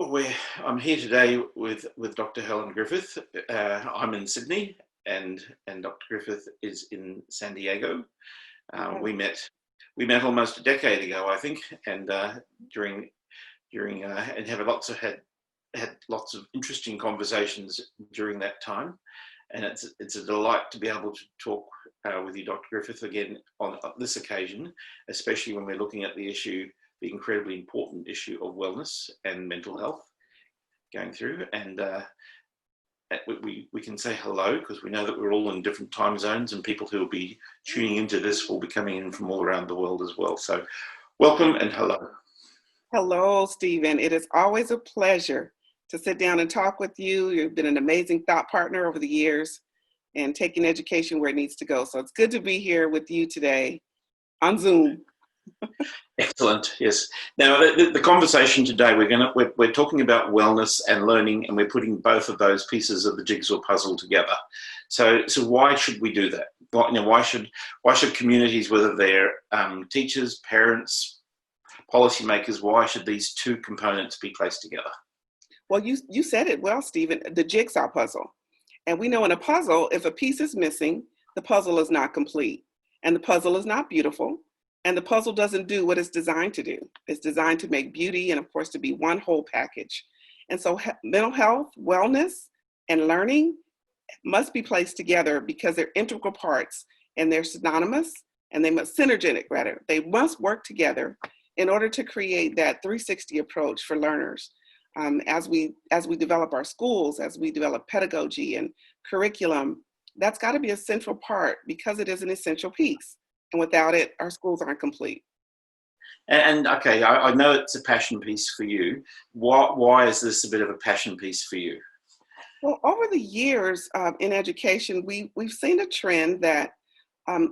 Well, I'm here today with Dr. Helen Griffith. I'm in Sydney, and Dr. Griffith is in San Diego. We met almost a decade ago, I think, and during and have had lots of interesting conversations during that time. And it's a delight to be able to talk with you, Dr. Griffith, again on this occasion, especially when we're looking at the incredibly important issue of wellness and mental health going through. And we can say hello because we know that we're all in different time zones, and people who will be tuning into this will be coming in from all around the world as well. So welcome and hello. Hello, Stephen. It is always a pleasure to sit down and talk with you. You've been an amazing thought partner over the years and taking education where it needs to go. So it's good to be here with you today on Zoom. Excellent. Yes. Now, the conversation today, we're talking about wellness and learning, and we're putting both of those pieces of the jigsaw puzzle together. So why should we do that? Why should communities, whether they're teachers, parents, policymakers, why should these two components be placed together? Well, you said it well, Stephen. The jigsaw puzzle, and we know in a puzzle, if a piece is missing, the puzzle is not complete, and the puzzle is not beautiful. And the puzzle doesn't do what it's designed to do. It's designed to make beauty and, of course, to be one whole package. And so mental health, wellness, and learning must be placed together because they're integral parts, and they're synonymous, and they must synergetic, rather. They must work together in order to create that 360 approach for learners. As we develop our schools, as we develop pedagogy and curriculum, that's got to be a central part because it is an essential piece. And without it, our schools aren't complete. And okay, I know it's a passion piece for you. Why is this a bit of a passion piece for you? Well, over the years in education, we've seen a trend that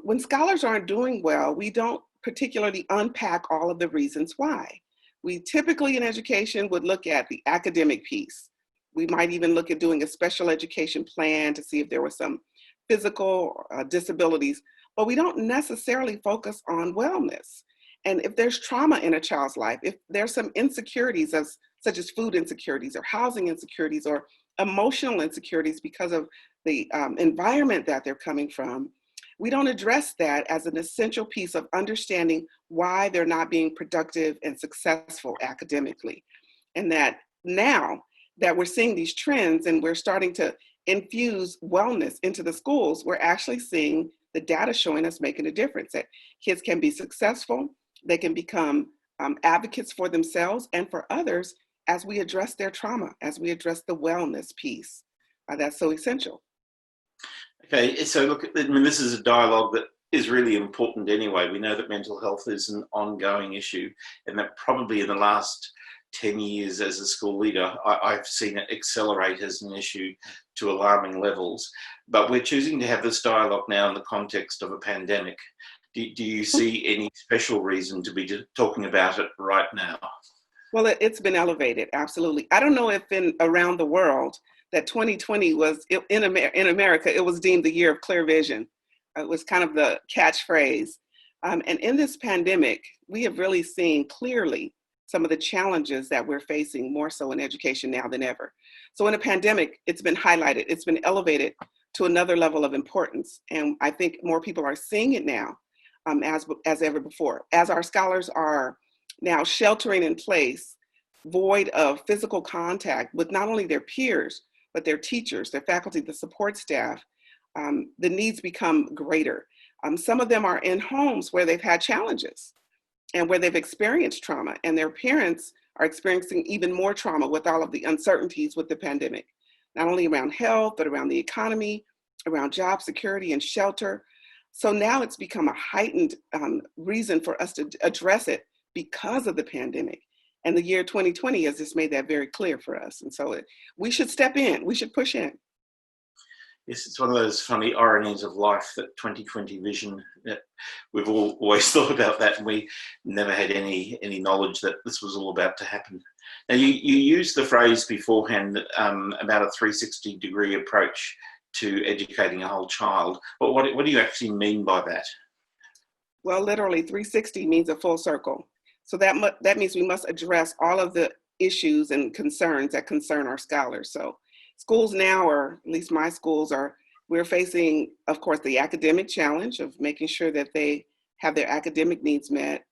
when scholars aren't doing well, we don't particularly unpack all of the reasons why. We typically in education would look at the academic piece. We might even look at doing a special education plan to see if there were some physical disabilities, but we don't necessarily focus on wellness. And if there's trauma in a child's life, if there's some insecurities such as food insecurities or housing insecurities or emotional insecurities because of the environment that they're coming from, we don't address that as an essential piece of understanding why they're not being productive and successful academically. And that now that we're seeing these trends and we're starting to infuse wellness into the schools, we're actually seeing the data showing us making a difference, that kids can be successful, they can become advocates for themselves and for others as we address their trauma, as we address the wellness piece. That's so essential. Okay, so look, I mean, this is a dialogue that is really important anyway. We know that mental health is an ongoing issue, and that probably in the last 10 years as a school leader, I've seen it accelerate as an issue to alarming levels. But we're choosing to have this dialogue now in the context of a pandemic. Do you see any special reason to be talking about it right now? Well, it's been elevated, absolutely. I don't know if around the world that 2020 was, in America, it was deemed the year of clear vision. It was kind of the catchphrase. And in this pandemic, we have really seen clearly some of the challenges that we're facing more so in education now than ever. So in a pandemic, it's been highlighted, it's been elevated to another level of importance. And I think more people are seeing it now as ever before. As our scholars are now sheltering in place, void of physical contact with not only their peers, but their teachers, their faculty, the support staff, the needs become greater. Some of them are in homes where they've had challenges and where they've experienced trauma, and their parents are experiencing even more trauma with all of the uncertainties with the pandemic, not only around health, but around the economy, around job security and shelter. So now it's become a heightened reason for us to address it because of the pandemic. And the year 2020 has just made that very clear for us. And so we should step in, we should push in. Yes, it's one of those funny ironies of life, that 2020 vision. We've always thought about that, and we never had any knowledge that this was all about to happen. Now, you used the phrase beforehand about a 360-degree approach to educating a whole child. But what do you actually mean by that? Well, literally 360 means a full circle. So that means we must address all of the issues and concerns that concern our scholars. So schools now, or at least my schools we're facing, of course, the academic challenge of making sure that they have their academic needs met.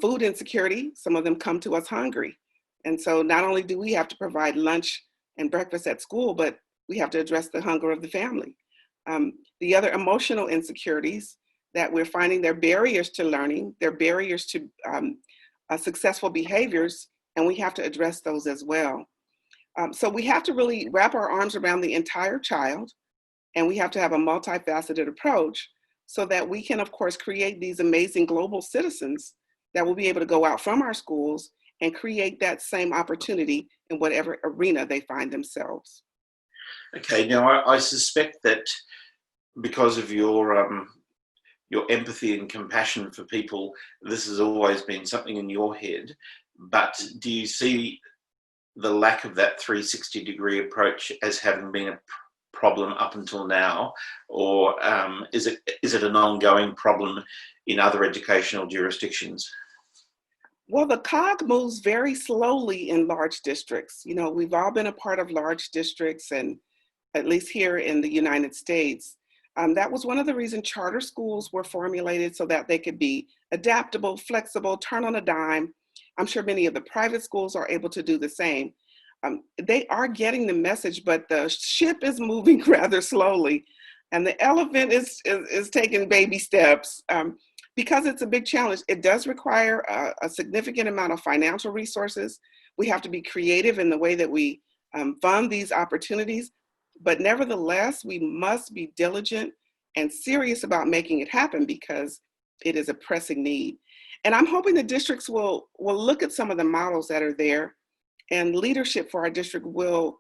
Food insecurity, some of them come to us hungry. And so not only do we have to provide lunch and breakfast at school, but we have to address the hunger of the family. The other emotional insecurities that we're finding, they're barriers to learning, they're barriers to successful behaviors, and we have to address those as well. So we have to really wrap our arms around the entire child, and we have to have a multifaceted approach so that we can, of course, create these amazing global citizens that will be able to go out from our schools and create that same opportunity in whatever arena they find themselves. Okay, now I suspect that because of your empathy and compassion for people, this has always been something in your head. But do you see the lack of that 360-degree approach as having been a problem up until now, or is it an ongoing problem in other educational jurisdictions? Well, the cog moves very slowly in large districts. You know, we've all been a part of large districts, and at least here in the United States, that was one of the reasons charter schools were formulated, so that they could be adaptable, flexible, turn on a dime. I'm sure many of the private schools are able to do the same. They are getting the message, but the ship is moving rather slowly, and the elephant is taking baby steps. Because it's a big challenge, it does require a significant amount of financial resources. We have to be creative in the way that we fund these opportunities, but nevertheless, we must be diligent and serious about making it happen because it is a pressing need. And I'm hoping the districts will look at some of the models that are there, and leadership for our district will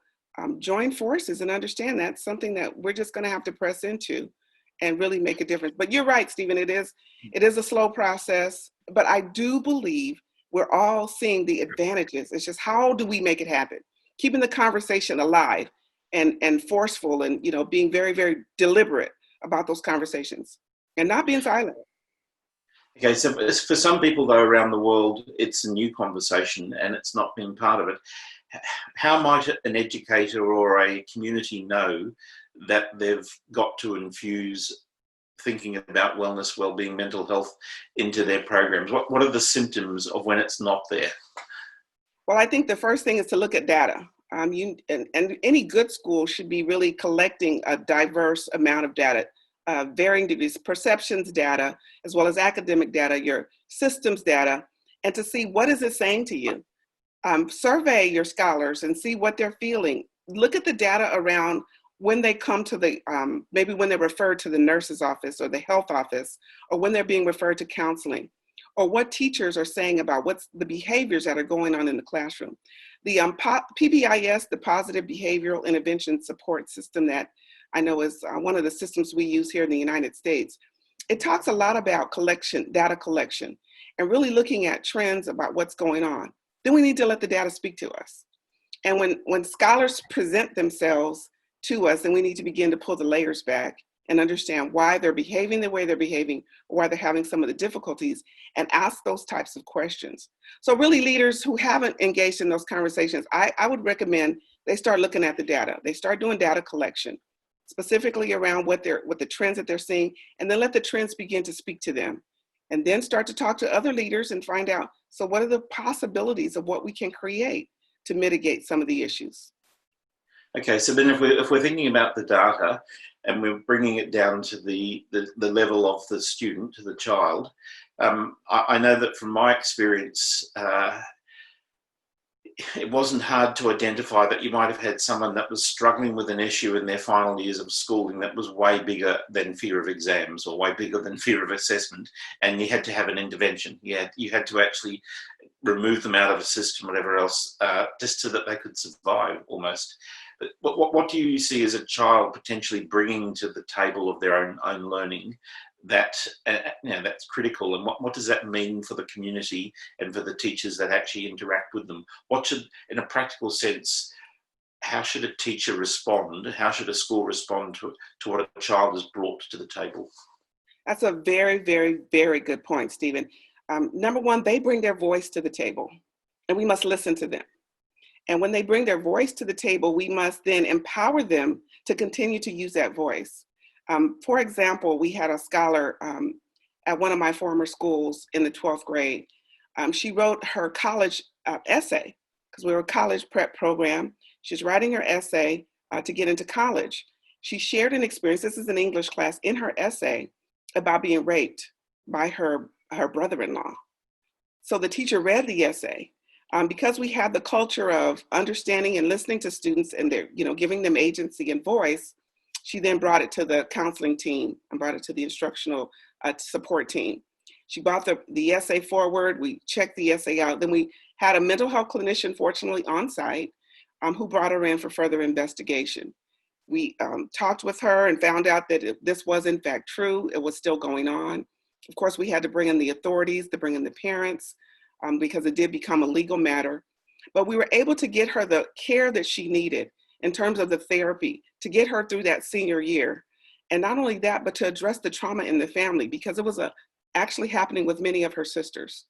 join forces and understand that's something that we're just going to have to press into and really make a difference. But you're right, Stephen, it is a slow process, but I do believe we're all seeing the advantages. It's just, how do we make it happen? Keeping the conversation alive and forceful, and, you know, being very, very deliberate about those conversations and not being silent. Okay, so for some people, though, around the world, it's a new conversation and it's not been part of it. How might an educator or a community know that they've got to infuse thinking about wellness, well-being, mental health into their programs? What are the symptoms of when it's not there? Well, I think the first thing is to look at data. And any good school should be really collecting a diverse amount of data, varying degrees, perceptions data, as well as academic data, your systems data, and to see what is it saying to you. Survey your scholars and see what they're feeling. Look at the data around when they come to the, maybe when they're referred to the nurse's office or the health office, or when they're being referred to counseling, or what teachers are saying about what's the behaviors that are going on in the classroom. The PBIS, the Positive Behavioral Intervention Support System, that I know is one of the systems we use here in the United States, it talks a lot about data collection, and really looking at trends about what's going on. Then we need to let the data speak to us. And when scholars present themselves to us, then we need to begin to pull the layers back and understand why they're behaving the way they're behaving, or why they're having some of the difficulties, and ask those types of questions. So really, leaders who haven't engaged in those conversations, I would recommend they start looking at the data. They start doing data collection, specifically around what the trends that they're seeing, and then let the trends begin to speak to them. And then start to talk to other leaders and find out, so what are the possibilities of what we can create to mitigate some of the issues? Okay, so then if we're thinking about the data and we're bringing it down to the level of the student, to the child, I know that from my experience, it wasn't hard to identify that you might have had someone that was struggling with an issue in their final years of schooling that was way bigger than fear of exams, or way bigger than fear of assessment, and you had to have an intervention. You had to actually remove them out of a system, whatever else, just so that they could survive almost. But what do you see as a child potentially bringing to the table of their own learning that that's critical, and what does that mean for the community and for the teachers that actually interact with them? What should, in a practical sense, how should a teacher respond? How should a school respond to what a child has brought to the table? That's a very, very, very good point, Stephen. Number one, they bring their voice to the table. and we must listen to them. And when they bring their voice to the table, we must then empower them to continue to use that voice. For example, we had a scholar at one of my former schools in the 12th grade. She wrote her college essay, because we were a college prep program. She's writing her essay to get into college. She shared an experience, this is an English class, in her essay about being raped by her brother-in-law. So the teacher read the essay. Because we had the culture of understanding and listening to students and their, giving them agency and voice, she then brought it to the counseling team and brought it to the instructional support team. She brought the essay forward. We checked the essay out. Then we had a mental health clinician, fortunately on site, who brought her in for further investigation. We talked with her and found out that this was in fact true. It was still going on. Of course, we had to bring in the authorities, to bring in the parents, because it did become a legal matter. But we were able to get her the care that she needed in terms of the therapy to get her through that senior year. And not only that, but to address the trauma in the family, because it was actually happening with many of her sisters,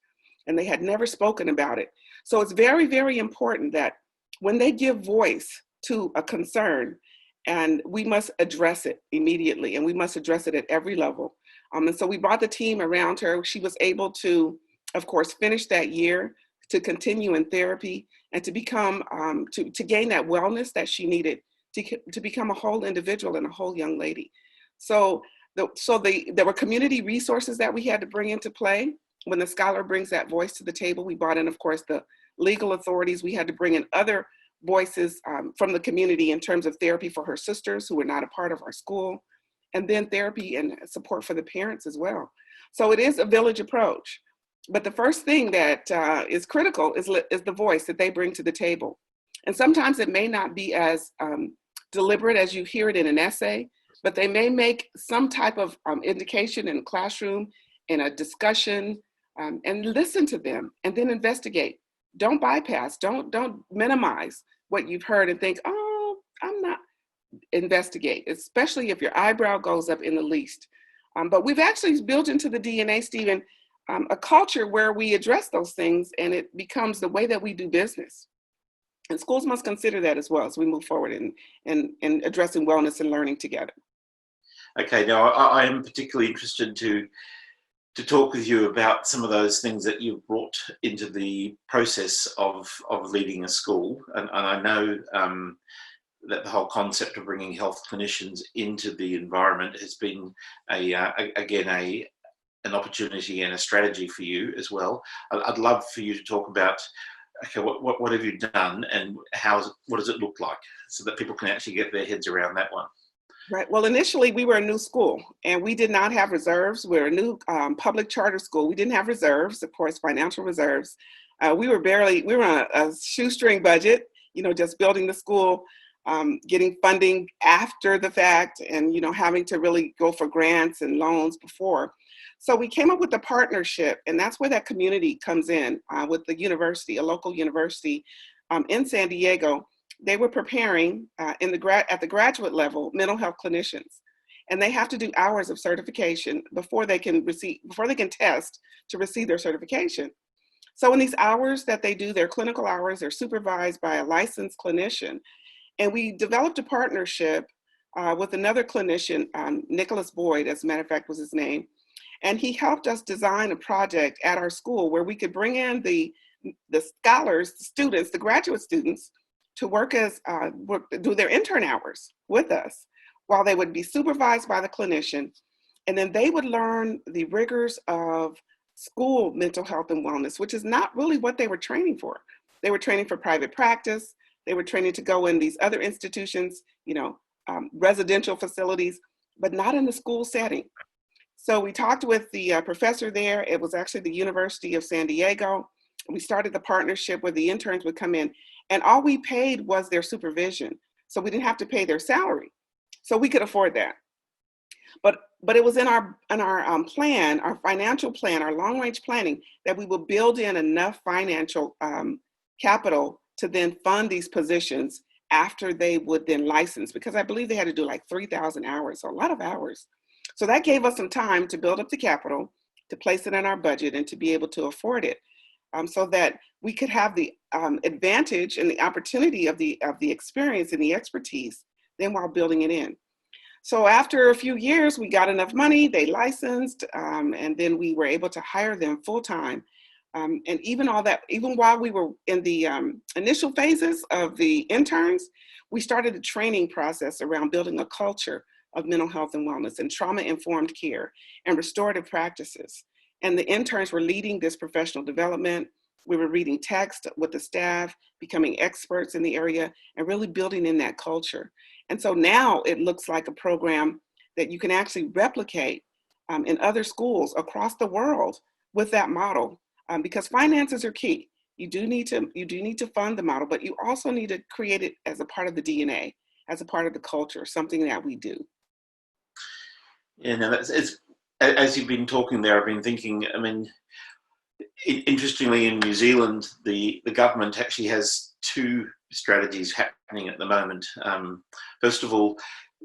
and they had never spoken about it. So it's very, very important that when they give voice to a concern, and we must address it immediately, and we must address it at every level. And so we brought the team around her. She was able to, of course, finish that year, to continue in therapy, and to become, to gain that wellness that she needed to become a whole individual and a whole young lady. So there were community resources that we had to bring into play. When the scholar brings that voice to the table, we brought in, of course, the legal authorities. We had to bring in other voices from the community in terms of therapy for her sisters who were not a part of our school, and then therapy and support for the parents as well. So it is a village approach. But the first thing that is critical is the voice that they bring to the table. And sometimes it may not be as deliberate as you hear it in an essay, but they may make some type of indication in a classroom, in a discussion, and listen to them and then investigate. Don't bypass, don't minimize what you've heard and think, oh, I'm not. Investigate, especially if your eyebrow goes up in the least. But we've actually built into the DNA, Stephen, a culture where we address those things, and it becomes the way that we do business. And schools must consider that as well as we move forward in addressing wellness and learning together. Okay, now I am particularly interested to talk with you about some of those things that you've brought into the process of leading a school. And I know that the whole concept of bringing health clinicians into the environment has been an opportunity and a strategy for you as well. I'd love for you to talk about, okay, what have you done, and what does it look like, so that people can actually get their heads around that one. Right. Well, initially we were a new school, and we did not have reserves. We're a new public charter school. We didn't have reserves, of course, financial reserves. We were on a shoestring budget, just building the school, getting funding after the fact, and having to really go for grants and loans before. So we came up with a partnership, and that's where that community comes in with the university, a local university in San Diego. They were preparing at the graduate level mental health clinicians, and they have to do hours of certification before they can test to receive their certification. So in these hours that they do, their clinical hours, they're supervised by a licensed clinician. And we developed a partnership with another clinician, Nicholas Boyd, as a matter of fact, was his name. And he helped us design a project at our school where we could bring in the scholars, the students, the graduate students, to do their intern hours with us, while they would be supervised by the clinician. And then they would learn the rigors of school mental health and wellness, which is not really what they were training for. They were training for private practice. They were training to go in these other institutions, residential facilities, but not in the school setting. So we talked with the professor there. It was actually the University of San Diego. We started the partnership where the interns would come in, and all we paid was their supervision. So we didn't have to pay their salary. So we could afford that. But it was in our plan, our financial plan, our long-range planning, that we would build in enough financial capital to then fund these positions after they would then license, because I believe they had to do like 3,000 hours, so a lot of hours. So that gave us some time to build up the capital, to place it in our budget, and to be able to afford it. so that we could have the advantage and the opportunity of the experience and the expertise, then while building it in. So after a few years, we got enough money, they licensed, and then we were able to hire them full time. And even while we were in the initial phases of the interns, we started a training process around building a culture of mental health and wellness and trauma-informed care and restorative practices. And the interns were leading this professional development. We were reading text with the staff, becoming experts in the area, and really building in that culture. And so now it looks like a program that you can actually replicate in other schools across the world with that model, because finances are key. You do need to fund the model, but you also need to create it as a part of the DNA, as a part of the culture, something that we do. Yeah, no, as you've been talking there, I've been thinking, I mean, interestingly, in New Zealand, the government actually has two strategies happening at the moment. First of all,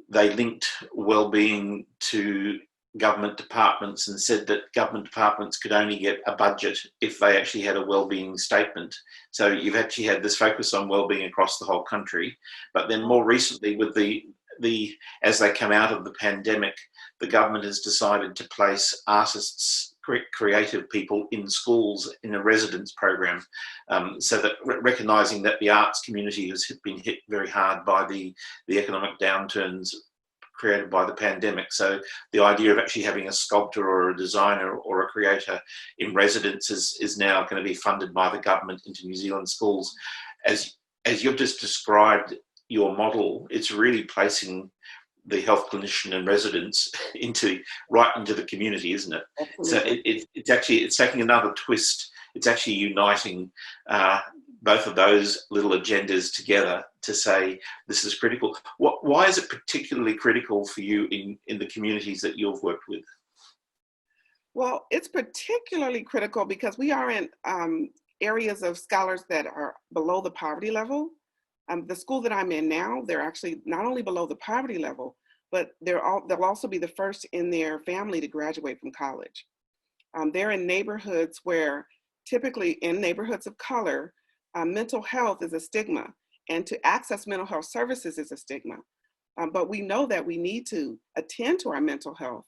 they linked wellbeing to government departments and said that government departments could only get a budget if they actually had a wellbeing statement. So you've actually had this focus on wellbeing across the whole country. But then more recently, with as they come out of the pandemic, the government has decided to place artists, creative people in schools in a residence program, so that recognising that the arts community has been hit very hard by the economic downturns created by the pandemic. So the idea of actually having a sculptor or a designer or a creator in residence is now going to be funded by the government into New Zealand schools. As you've just described your model, it's really placing the health clinician and residents right into the community, isn't it? Absolutely. So it's taking another twist. It's actually uniting both of those little agendas together to say this is critical. Why is it particularly critical for you in the communities that you've worked with? Well, it's particularly critical because we are in areas of scholars that are below the poverty level. The school that I'm in now, they're actually not only below the poverty level, but they'll also be the first in their family to graduate from college. They're in neighborhoods where, typically in neighborhoods of color, mental health is a stigma, and to access mental health services is a stigma. But we know that we need to attend to our mental health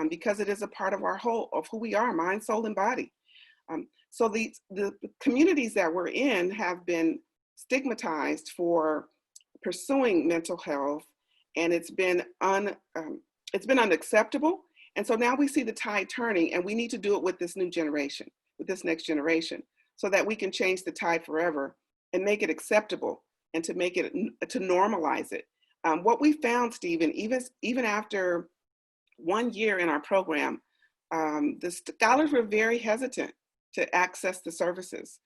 because it is a part of who we are, mind, soul, and body. So the communities that we're in have been stigmatized for pursuing mental health, and it's been unacceptable. And so now we see the tide turning, and we need to do it with this new generation, with this next generation, so that we can change the tide forever and make it acceptable and to normalize it. What we found, Stephen, even after 1 year in our program, the scholars were very hesitant to access the services.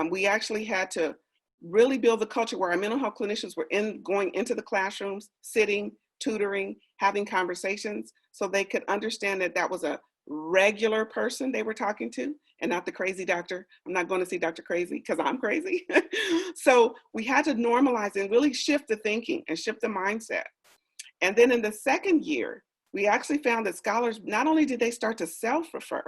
We actually had to really build the culture where our mental health clinicians were going into the classrooms, sitting, tutoring, having conversations, so they could understand that that was a regular person they were talking to and not the crazy doctor. I'm not going to see Dr. Crazy because I'm crazy. So we had to normalize and really shift the thinking and shift the mindset. And then in the second year, we actually found that scholars, not only did they start to self-refer,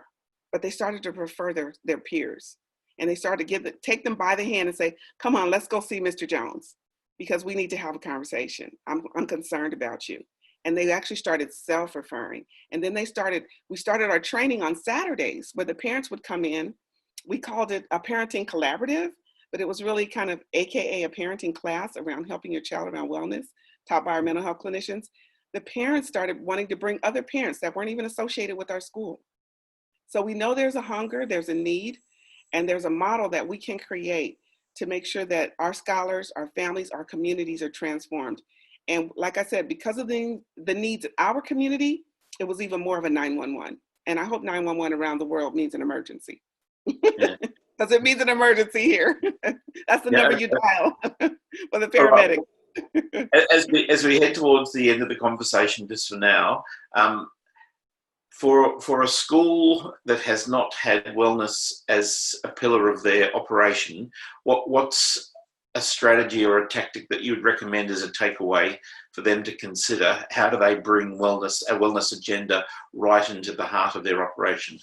but they started to refer their peers. And they started to take them by the hand and say, come on, let's go see Mr. Jones, because we need to have a conversation. I'm concerned about you. And they actually started self-referring. And then we started our training on Saturdays where the parents would come in. We called it a parenting collaborative, but it was really kind of AKA a parenting class around helping your child around wellness, taught by our mental health clinicians. The parents started wanting to bring other parents that weren't even associated with our school. So we know there's a hunger, there's a need, and there's a model that we can create to make sure that our scholars, our families, our communities are transformed. And like I said, because of the needs of our community, it was even more of a 911. And I hope 911 around the world means an emergency. Because it means an emergency here. That's the number you dial for the paramedic. As we head towards the end of the conversation, just for now, for a school that has not had wellness as a pillar of their operation, what's a strategy or a tactic that you would recommend as a takeaway for them to consider? How do they bring a wellness agenda right into the heart of their operation?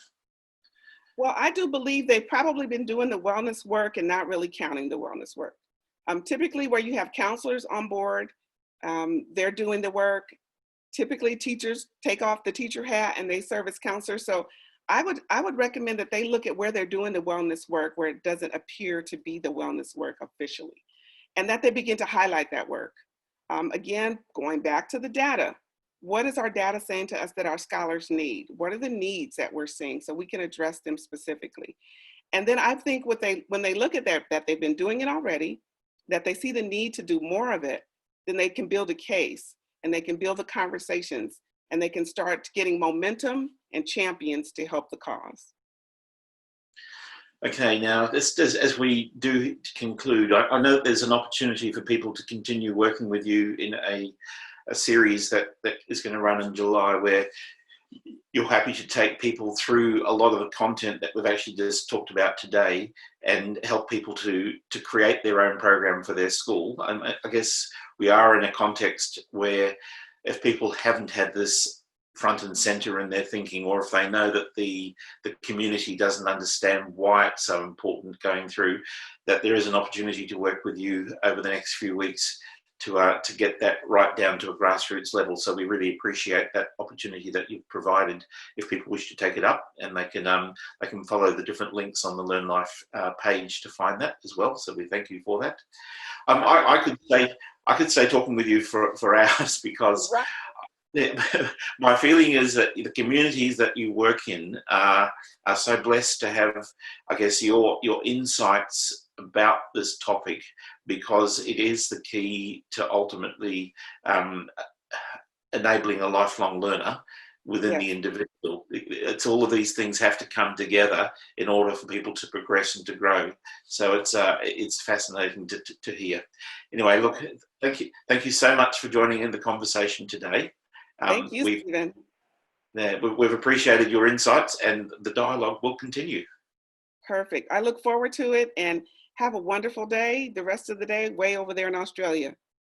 Well, I do believe they've probably been doing the wellness work and not really counting the wellness work. Typically where you have counselors on board, they're doing the work. Typically teachers take off the teacher hat and they serve as counselors. So I would recommend that they look at where they're doing the wellness work, where it doesn't appear to be the wellness work officially, and that they begin to highlight that work. Again, going back to the data, what is our data saying to us that our scholars need? What are the needs that we're seeing so we can address them specifically? And then I think when they look at that they've been doing it already, that they see the need to do more of it, then they can build a case and they can build the conversations and they can start getting momentum and champions to help the cause. Okay, now as we do conclude, I know there's an opportunity for people to continue working with you in a series that is going to run in July, where you're happy to take people through a lot of the content that we've actually just talked about today and help people to create their own program for their school. I guess we are in a context where if people haven't had this front and center in their thinking, or if they know that the community doesn't understand why it's so important going through, that there is an opportunity to work with you over the next few weeks to get that right down to a grassroots level. So we really appreciate that opportunity that you've provided. If people wish to take it up, and they can follow the different links on the Learnlife page to find that as well. So we thank you for that. I could stay talking with you for hours, because my feeling is that the communities that you work in are so blessed to have, I guess, your insights about this topic, because it is the key to ultimately enabling a lifelong learner within the individual. It's all of these things have to come together in order for people to progress and to grow. So it's fascinating to hear. Anyway, look, thank you so much for joining in the conversation today. Thank you, Stephen. We've appreciated your insights, and the dialogue will continue. Perfect. I look forward to it, and have a wonderful day, the rest of the day, way over there in Australia.